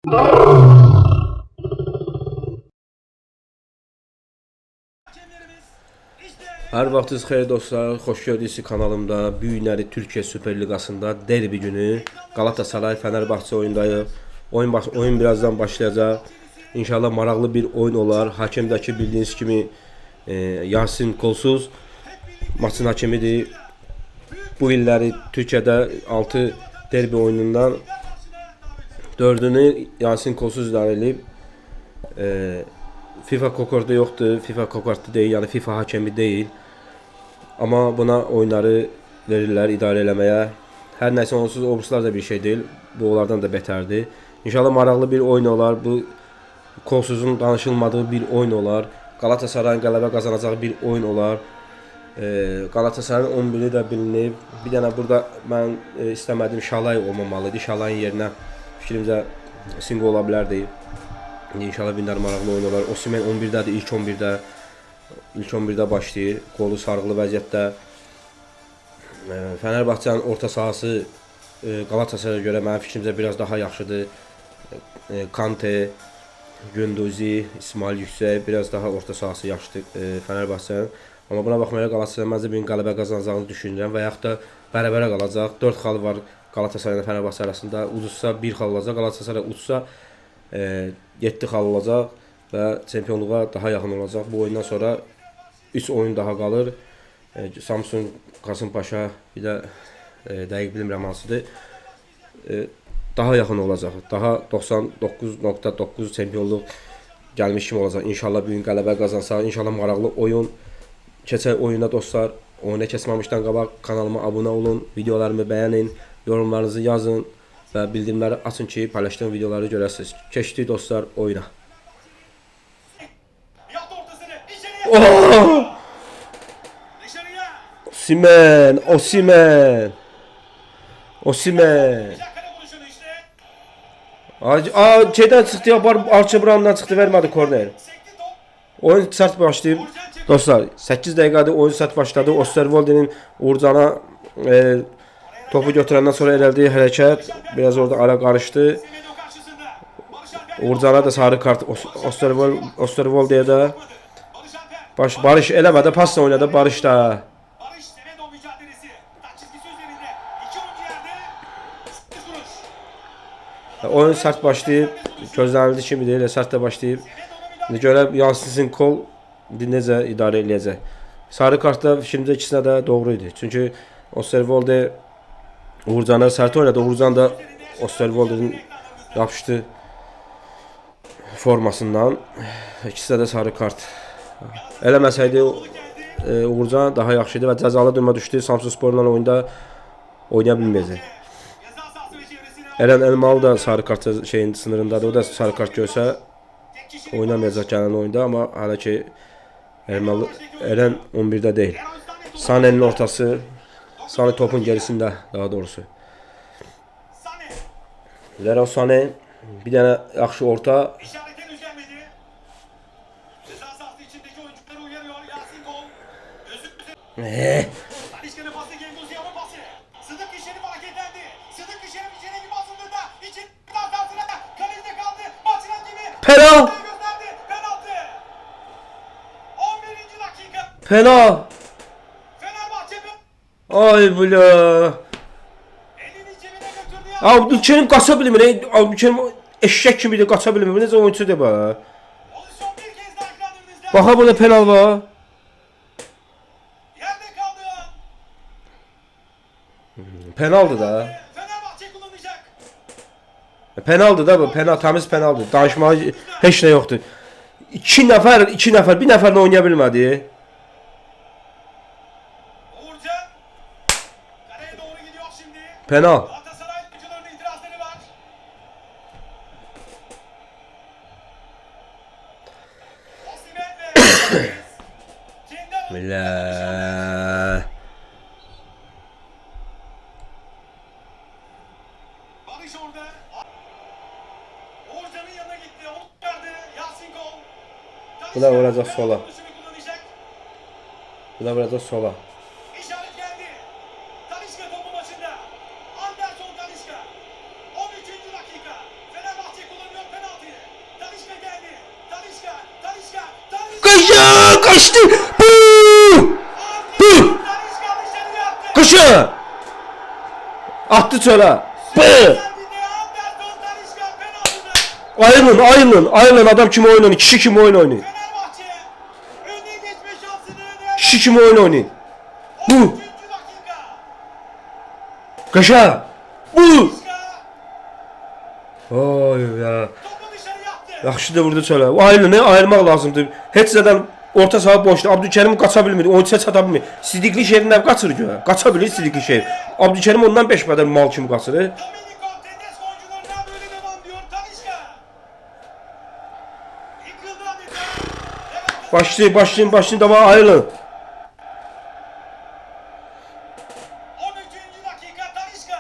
Hər vaxtınız xeyir dostlar, xoş gördüyünüz kanalımda bu günləri Türkiyə Süper Liqasında derbi günü Galatasaray Fenerbahçe oyundayıq. Oyun birazdan başlayacaq. İnşallah maraqlı bir oyun olar. Hakemdəki bildiyiniz kimi Yasin Kolsuz maçın hakemidir. Bu illəri Türkiyədə 6 derbi oyunundan 4'ünü Yasin Kolsuz idarə edib. FIFA kokordu yoxdur, FIFA kokartı deyil, yəni FIFA hakemi deyil. Amma buna oyunları verirlər idarə eləməyə. Hər nəsə onsuz obruslar da bir şey deyil. Bu onlardan da betərdir. İnşallah maraqlı bir oyun olar. Bu Kolsuzun danışılmadığı bir oyun olar. Galatasarayın qələbə qazanacağı bir oyun olar. Galatasarayın 11'i də bilinib. Bir dənə burada mən istəmədim Şalay olmamalıydı. Şalayın yerinə fikrimcə Singo ola bilərdi. İnşallah binlər maraqlı oyun olar. Osimhen 11'dədir, ilk 11'də başlayır. Qolu sarğılı vəziyyətdə. Fenerbahçe'nin orta sahası Galatasaray'a görə mənim fikrimcə biraz daha yaxşıdır. Kante, Gündozi, İsmail Yüksək biraz daha orta sahası yaxşıdır Fenerbahçe'nin. Amma buna baxmayaraq Galatasaray məncə bir qələbə qazanacağını düşünürəm və yaxud da bərabərə qalacaq. 4 xal var Galatasaray ilə Fenerbahçe arasında. Uduzsa 1 xal olacaq. Galatasaray uduzsa 7 xal olacaq və çempionluğa daha yaxın olacaq. Bu oyundan sonra 3 oyun daha qalır. Samsun, Kasımpaşa, bir də dəqiq bilmirəm hansıdır. Daha yaxın olacaq. Daha 99.9 çempionluq gəlmiş kimi olacaq. İnşallah bu gün qələbə qazansaq, inşallah maraqlı oyun. Keçək oyuna dostlar. Oyuna keçməmişdən qabaq kanalıma abunə olun, videolarımı bəyənin, yorumlarınızı yazın və bildirimləri açın ki, paylaşdığım videoları görəsiniz. Keçdik dostlar oyuna. Oh! Osimhen. Şeydən çıxdı ya, Archibran'dan çıxdı, vermədi korner. Oyun sert başlayıb. Dostlar 8 dəqiqədir oyun sert başladı. Osterwolde'nin Uğurcan'a topu götürəndən sonra elədiyi hərəkət biraz orada ara qarışdı. Uğurcan'a da sarı kart, Osterwolde'yə də Barış eləmədi, pasla oynadı Barış da. Oyun sert başlayıb, gözlənildi kimi deyil, sert də başlayıb. İndi görə Yasin Kol necə idarə eləyəcək. Sarı kartda fikrimcə ikisinə də doğru idi. Çünki Osterwolde Uğurcan'a sert oynadı. Uğurcan da Osterwolde'nin yapışdı formasından. İkisi də sarı kart. Eləməsəydi Uğurcan daha yaxşı idi və cəzalı duruma düşdü. Samsunsporla oyunda oynaya bilməyəcək. Eren Elmalı da sarı kart şeyin sınırındadır. O da sarı kart görsə oynamayacaq gələn oyunda, amma hələ ki Eren 11'də deyil. Sane'nin ortası, Sane topun gerisində daha doğrusu. Leroy Sané bir dənə yaxşı orta. Penal! Penal! Ay bula! Abdülkerim qaça bilmir. Abdülkerim eşek kimi de qaça bilmir. Necə oyunçudur bu? Baxa burada penal var. Penaldı da. Penaldı da bu. Temiz penaldı. Danışmağa heç nə yoxdur. 2 nəfər, bir nəfərlə oynaya bilmədi. Penal. Billah. Buna vuracaq sola. Buna vuracaq sola. geçti. Bu. Bu. Kışı. Attı çöle. Bu. Ayrılın adam kim oyun oynuyor? Kişi kim oyun oynuyor? Kişi kim oyun oynuyor? Bu. Kaşa. Bu. Oy ya. Yaxşı da vurdu çölə. Ayrılını ayırmaq lazımdır. Heç nədən orta saha boşdu. Abdülkerim qaça bilmir. Oyunçuya çata bilmir. Sidikli Şerindən qaçır göyə. Qaça bilir Sidikli Şer. Abdülkerim ondan 5 qədər mal kimi qaçır. Başlayın da ayrılın. 13. dakika Talisca.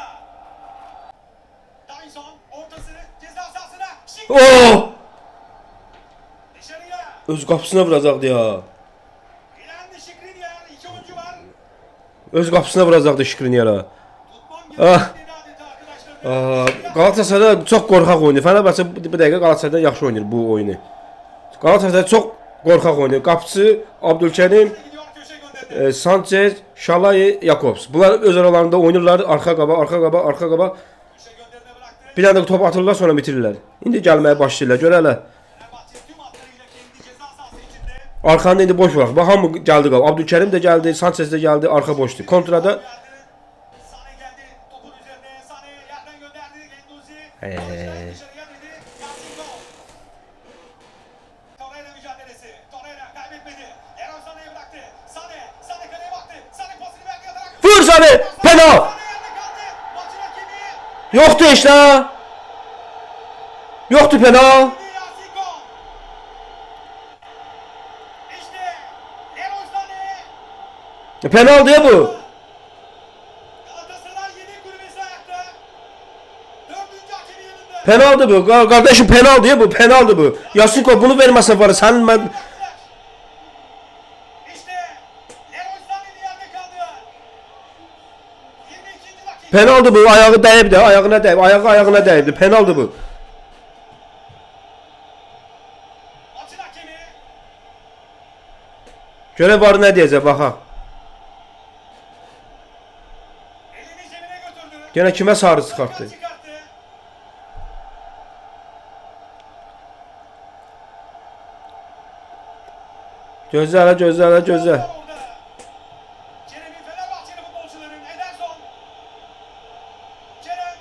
Davinson ortası ceza sahasına. Oh! Dışarıya. Öz qapısına vuracaqdı ya. İlendi Skriniar. 2 oyuncu var. Öz qapısına vuracaqdı Skriniar'a. Tutmam Ah. gerektiğini adeta arkadaşlar. Galatasaray çox qorxaq oynayır. Fenerbahçe bu dəqiqə Galatasaraydan yaxşı oynayır bu oyunu. Galatasaray çox qorxaq oynayır. Qapıçı Abdülkerim, Gidiyor köşe gönderdi. Sanchez, Şalay, Jakobs. Bunlar öz aralarında oynayırlar. Arxa qaba. Köşe gönderine bıraktı. Bir dənə də top atırlar sonra bitirirlər. İndi gəlməyə başlayırlar. Görələ. Fenerbahçe tüm hatlarıyla kendi ceza sahası içinde. Arxanda indi boş bırak. Bax hamı gəldi qaba. Abdülkerim də gəldi, Sanchez də gəldi, arxa boşdur. Kontrada Sane geldi. Topun üzerine. Sane yerden gönderdi. Genduzi. Dışarıya dedi. Yasin Gol. Torreira mücadelesi. Torreira kaybetmedi. Leroy Sané'ye bıraktı. Sane kaleye baktı. Sane pasını verdi atarak. vur Sani! Penal! Sane yerde kaldı. Maçın hakemi. Yoxdur heç nə. Yoxdur penal. Yasin Gol. İşte Leroy Sané. Penal diye bu. Galatasaray yedek kulübesi ayakta. 4. hakemi yanında. Penaldı bu. Kardeşim penal diye bu. Penaldı bu. Yasinko bunu vermezse var. Sen ben... İşte Leroy Sané yerde kaldı. 22. dakika. Penaldı bu. Ayağı dəyibdi. Ayağına dəyib. Ayağına dəyibdi. Penaldı bu. Maçın hakemi. Göre var ne diyecek baxa. Elini cebine götürdü. Gene kime sarı çıkarttı? Çıkarttı. Gözlə hələ gözlə hələ gözlə. Orada. Kerem'in Fenerbahçeli futbolcuların Ederson. Kerem.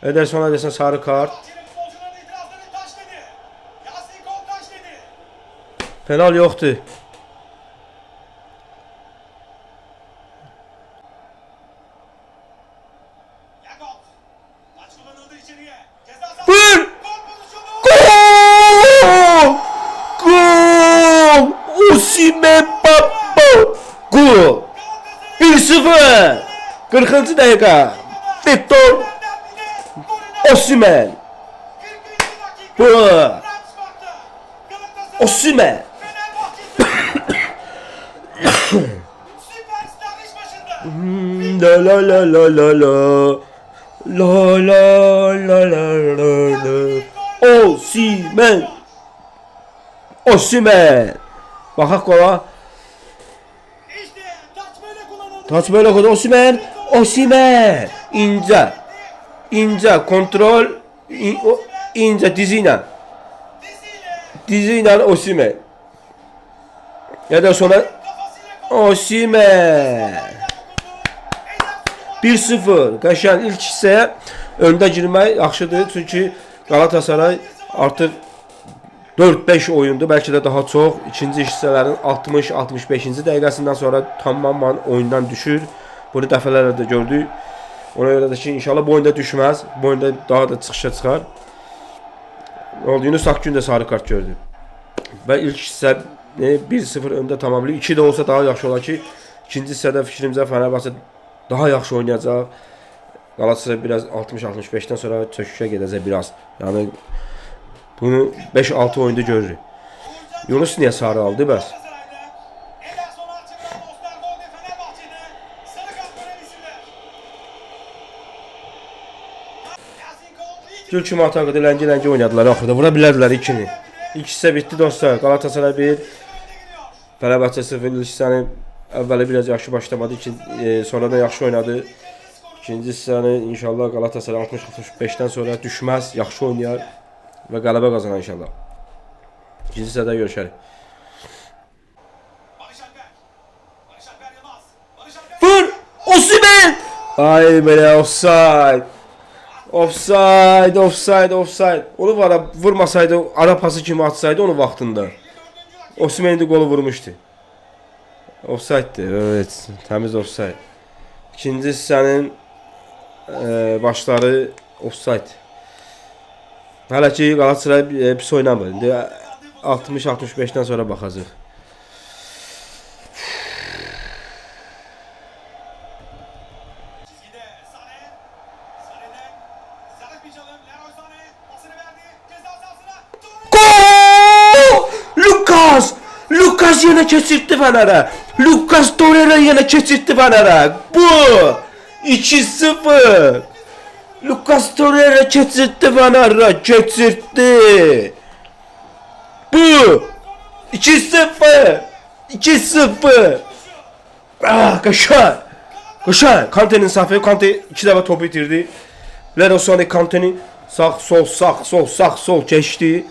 Edersona desən sarı kart. Fenerbahçeli futbolcuların itirazlarını taşladı. Yasin Kol taşladı. Penal yoxdur. Yakup. Maç kullanıldı içeriye. Ceza sahası. Vur! Gol pozisyonu. Gol! Gol! Osimhen baba! Gol! 1-0. 40. dəqiqə. Victor Osimhen. 41. dakika. Bu. Ramsbach'ta. Galatasaray. Osimhen. Fenerbahçe. Süperstar iş başında. La la la la la la. La la la la la la. Osimhen. Osimhen. Baxaq qola. İşte taç böyle kullanıldı. Taç böyle koydu Osimhen. Osimhen. İnce kontrol. İnce diziyle. Diziyle. Osimhen. Ya da sonra Kafasıyla Osimhen. 1-0. Qəşəng ilk hissəyə öndə girmək yaxşıdır. Çünki Galatasaray artıq 4-5 oyundu, bəlkə də daha çox. İkinci hissələrin 60-65-ci dəqiqəsindən sonra tamamən oyundan düşür. Bunu dəfələrlə də gördük. Ona görə də ki, inşallah bu oyunda düşməz. Bu oyunda daha da çıxışa çıxar. Ne oldu? Yunus Akgün də sarı kart gördü. Və ilk hissə 1-0 öndə tamamlayıb. 2 də olsa daha yaxşı olar ki, ikinci hissədə fikrimcə Fenerbahçe daha yaxşı oynayacaq. Galatasaray biraz 60-65-dən sonra çöküşə gedəcək biraz. Yəni bunu 5-6 oyunda görürük. Yunus niyə sarı aldı bəs? Ederson açıklar Osterwolde Fenerbahçe'de sarı kart gören isimler. Yasin Kol ilk Gülçin Atağı da ləngi oynadılar axırda. Vura bilərdilər ikini. İkisi də bitdi dostlar. Galatasaray 1, Fenerbahçe 0. Hissəni əvvəli biraz yaxşı başlamadı. Sonradan yaxşı oynadı. İkinci hissəni inşallah Galatasaray 60-65'dən sonra düşməz, yaxşı oynayar və qələbə qazanar inşallah. İkinci hissədə görüşərik. Vur! Osimhen! Ay belə offside. Offside. Onu var vurmasaydı, ara pası kimi atsaydı onu vaxtında. Osimhen də qolu vurmuşdu. Offside'dir. Evet, təmiz offside. İkinci hissənin başları offside. Hələ ki Galatasaray pis oynamır. İndi 60-65'dən sonra baxacaq. Lucas yine keçirtdi Fener'e. Lucas Torreira yine keçirtdi Fener'e. Bu 2-0. Lucas Torreira keçirtdi Fener'e. Keçirtdi. Bu 2-0. 2-0. Qaşar. Kante'nin safı. Kante 2 dəfə topu itirdi. Leroy Sané Kante'nin sağ sol keçdi.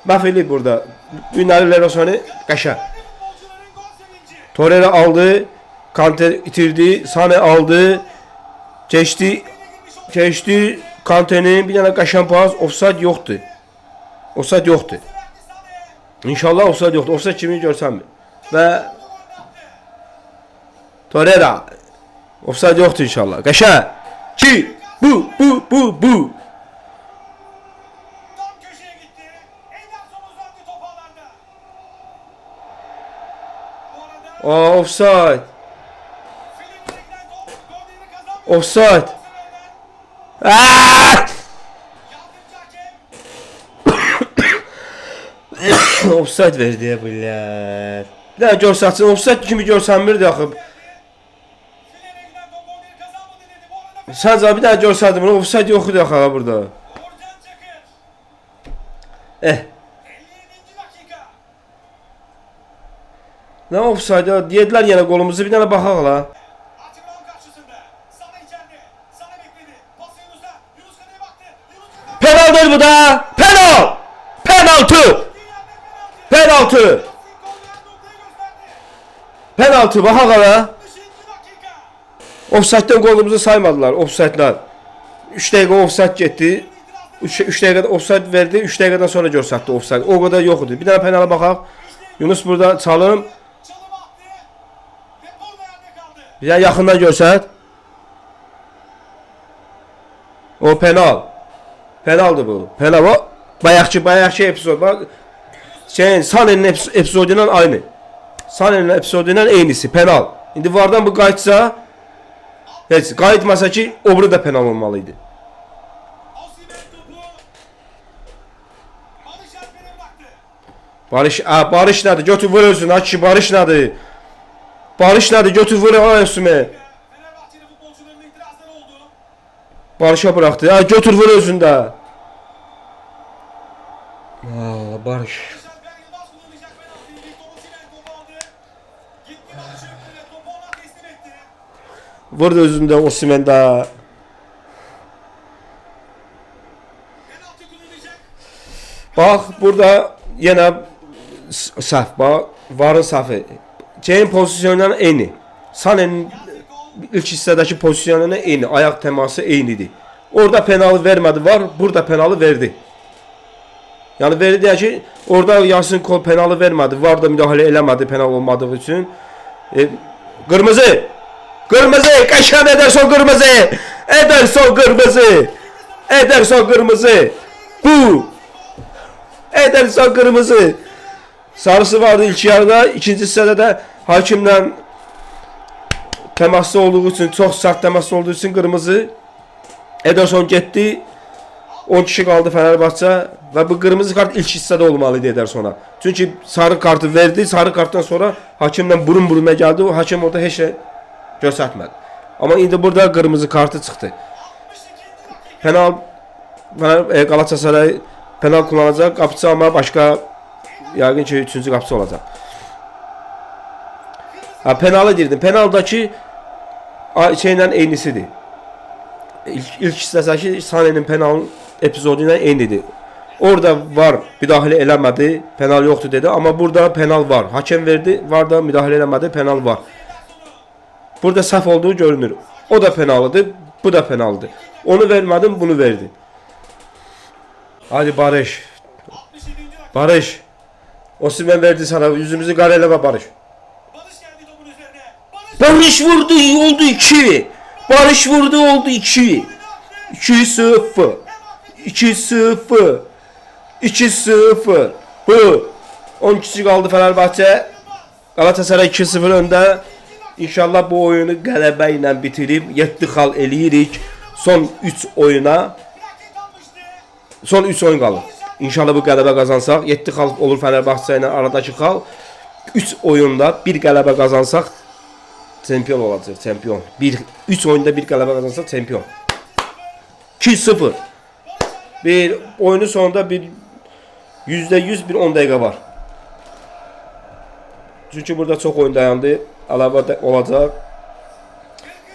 Məhv eləyib burada. Ünlü Leroy Sané qaşar. Torreira aldı. Kante itirdi. Sané aldı. Keçdi. Kante'nin bir dənə qaşan pas. Offside yoxdur. İnşallah offside yoxdur. Offside kimi görsəm. Və Torreira. Offside yoxdur inşallah. Qaşar. Ki bu. Offside. Offside verdi ya bilər. Bir daha görsəsin. Offside kimi görsənmirdi axı. Sadəcə bir daha görsədim bunu. Offside yox idi axı burada. Ne offside ya? Diyediler yine golumuzu. Bir tane bakaq la. Penaltı bu da. Penaltı bakaq la. Offside'den golumuzu saymadılar. Offside'lar. 3 dəqiqə offside getdi. 3 dəqiqədə offside verdi. 3 dəqiqədən sonra görsətdi offside. O kadar yok idi. Bir tane penala bakaq. Yunus burada çalım. Bir daha yaxından görsət. O penal. Penaldır bu. Penal o. Bayaqki epizod. Bak. Sané'nin epizodundan aynı. Sané'nin epizodundan eynisi. Penal. İndi vardan bu qayıtsa. Heç qayıtmasa ki, obru da penal olmalıydı. Barış nədir? Götür vur özün. Açı Barış nədir? Götür vur Osimhen. Barış'a bıraktı. Ya götür vur özünde. Barış. Vurdu özünde Osimhen daha. Bak burada yine səhv. Bak varın səhvi. Ceyn pozisyonundan eyni. Sané'nin ilk hissədəki pozisyonuna eyni. Ayaq təması eynidir. Orada penalı vermədi var. Burada penalı verdi. Yani verdi deyək ki, orada Yasin Kol penalı vermədi. Var da müdahale eləmədi penal olmadığı üçün. Qırmızı. Qaşan Ederson kırmızı. Bu. Ederson kırmızı. Sarısı vardı ilk yarıda. İkinci hissədə də hakimlə temaslı olduğu için, çok sert temaslı olduğu için kırmızı. Ederson getdi. 10 kişi kaldı Fenerbahçe ve bu kırmızı kart ilk hissədə olmalıydı Edersona. Çünkü sarı kartı verdi. Sarı karttan sonra hakimlə burun-buruna geldi. O hakim orada heç şey göstərmədi. Ama indi burada kırmızı kartı çıxdı. Penal Galatasaray penal kullanacaq. Qapıçı amma başqa yəqin ki 3-cü qapıçı olacaq. Ha, penalı deyirdim. Penaldakı şeylə eynisidir. İlk hissəsi Sane'nin penal epizodu ilə eynidir. Orada var, müdaxilə eləmədi, penal yoxdur dedi. Amma burada penal var. Hakem verdi, var da müdaxilə eləmədi, penal var. Burada səhv olduğu görünür. O da penalıdır, bu da penalıdır. Onu vermədim, bunu verdi. Hadi Barış. Barış. Osimhen verdi sana. Yüzümüzü qara eləmə Barış. Barış geldi topun üzerine. Barış vurdu, oldu 2. Barış vurdu, oldu 2. 2-0. 2-0. 2-0. Bu. 10 kişi kaldı Fenerbahçe. Galatasaray 2-0 önde. İnşallah bu oyunu qələbə ilə bitirib 7 xal eləyirik. Son 3 oyuna. Son 3 oyun qalır. İnşallah bu qələbə qazansaq 7 xal olur Fenerbahçe ilə aradakı xal. 3 oyunda bir qələbə qazansaq çempion olacaq, çempion. 3 oyunda bir qələbə qazansaq çempion. 2-0. Bir oyunun sonunda bir %100 bir 10 dəqiqə var. Çünki burada çox oyun dayandı. Əlavə olacaq.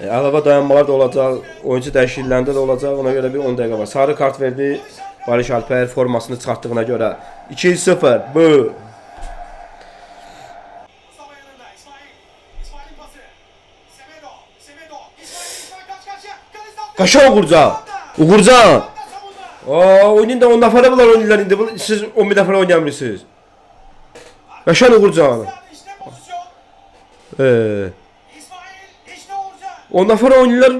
Əlavə dayanmalar da olacaq. Oyuncu dəyişikliklərində də olacaq. Ona görə bir 10 dəqiqə var. Sarı kart verdi. Barış Alper formasını çıxartdığına görə 2-0. Bu. Mustafa yanında. İsmail. İsmail'in pası. Semedo. Semedo. İsmail karşı karşıya. Kaleci Qaşa Uğurcan. Uğurcan. Oyunun da 10 nəfərə bunlar oynayırlar indi. Siz 11 nəfər oynayamırsınız. Qaşa Uğurcan. İşte pozisyon. İsmail İşte Uğurcan. 10 nəfər oynayırlar.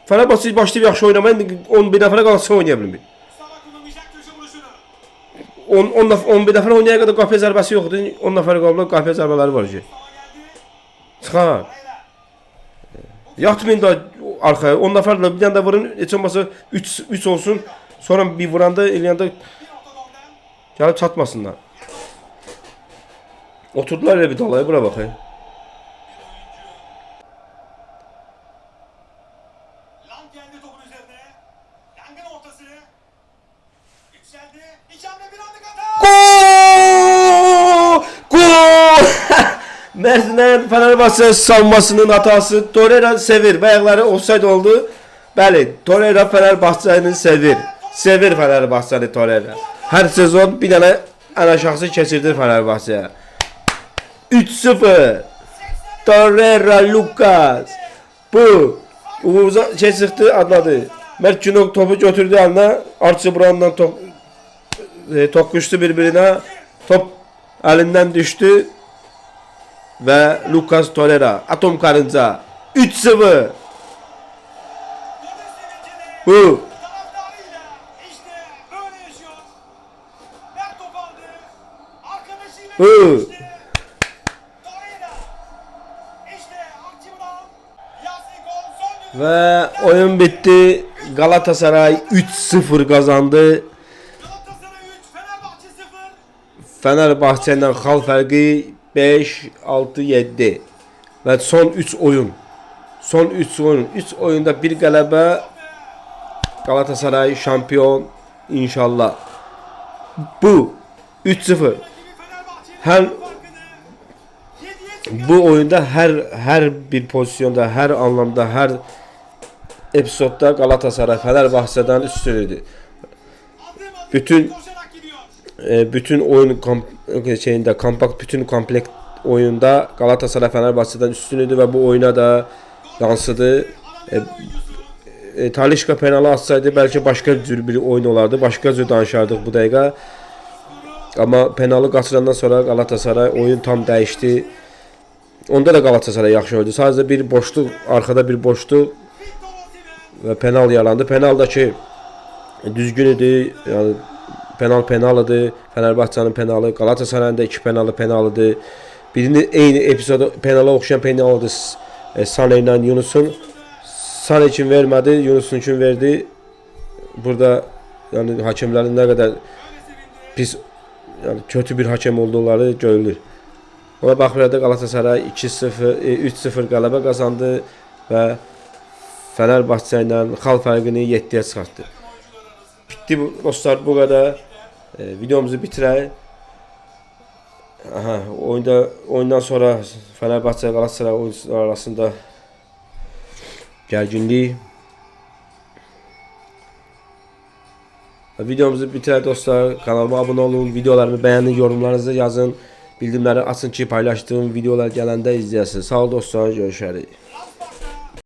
Fenerbahçe başlayıb yaxşı oynamaya 11 nəfərə qalsa oynaya bilmir. Mustafa kullanmayacak köşe vuruşunu. 11 nəfər oynayana qədər qapıya zərbəsi yoxdur. 10 nəfər qalıb qapıya zərbələri var ki. Mustafa geldi. Çıxar. Yatmayın da arxaya. 10 nəfərlə bir dənə də vurun. Heç olmasa 3 olsun. Sonra bir vuranda eləyəndə Bir ortadan. gəlib çatmasınlar. Oturdular elə bir dalaya bura bax. Lang geldi topun üzerine. Lang'ın ortası. Yükseldi. İki hamle bir anlık hata. Gol! Gol! Mersin'in Fenerbahçe savunmasının hatası. Torreira sevir. Bayaqları offside oldu. Bəli, Torreira Fenerbahçe'nin sevir. Sevir Fenerbahçe'ni Torreira. Hər sezon bir dənə ən aşağısı keçirdir Fenerbahçe'ye. 3-0. Torreira Lucas. Bu. Uğurcan çıktı adladı. Mert Günok topu götürdü eline. Archie Brown'dan tokuştu birbirine. Top elinden düştü. Ve Lucas Torreira. Atom karınca. 3-0. Bu. Taraftarıyla işte böyle yaşıyor. Mert top aldı. Arkadaşıyla Hı. geçti. Torreira. İşte Archie Brown. Yasin gol son düdük. Ve oyun bitti. Galatasaray 3-0 kazandı. Galatasaray 3, Fenerbahçe 0. Fenerbahçe'nin xal fərqi 5, 6, 7. Və son 3 oyun. Son 3 oyun. 3 oyunda bir qələbə. Galatasaray şampiyon inşallah. Bu 3-0. Fenerbahçe'nin Her farkını 7'ye bu oyunda her bir pozisyonda, her anlamda, her episodda Galatasaray Fenerbahçe'den üstündü. Bütün koşarak gidiyor. bütün oyun şeyinde kompakt bütün komplekt oyunda Galatasaray Fenerbahçe'den üstündü ve bu oyuna da yansıdı. Talisca penalı atsaydı belki başka cür bir oyun olardı. Başka cür danışardıq bu dakika. Ama penalı qaçırandan sonra Galatasaray oyun tam dəyişdi. Onda da Galatasaray yaxşı oynadı. Sadəcə bir boşluq, arkada bir boşluq və penal yarandı. Penaldakı düzgün idi. Yəni penalıdır. Fenerbahçe'nin penalı, Galatasaray'ın da 2 penalıdır. Birini eyni epizoda penala oxşayan penalıdır. Sane ilə Yunus'un. Sane için vermədi, Yunus'un için verdi. Burada yani hakemlerin ne kadar pis, yani kötü bir hakem olduqları görülür. Ona baxmayaraq da Galatasaray 2-0, 3-0 qələbə qazandı və Fenerbahçe ilə xal fərqini 7-yə çıxartdı. Bitti dostlar, bu kadar. Videomuzu bitirək. Aha, oyundan sonra Fenerbahçe Galatasaray oyuncular arasında gərginlik. Videomuzu bitirək dostlar. Kanalıma abunə olun, videolarımı bəyənin, yorumlarınızı yazın, bildirimləri açın ki, paylaşdığım videolar gələndə izləyəsiniz. Sağ ol dostlar, görüşərik.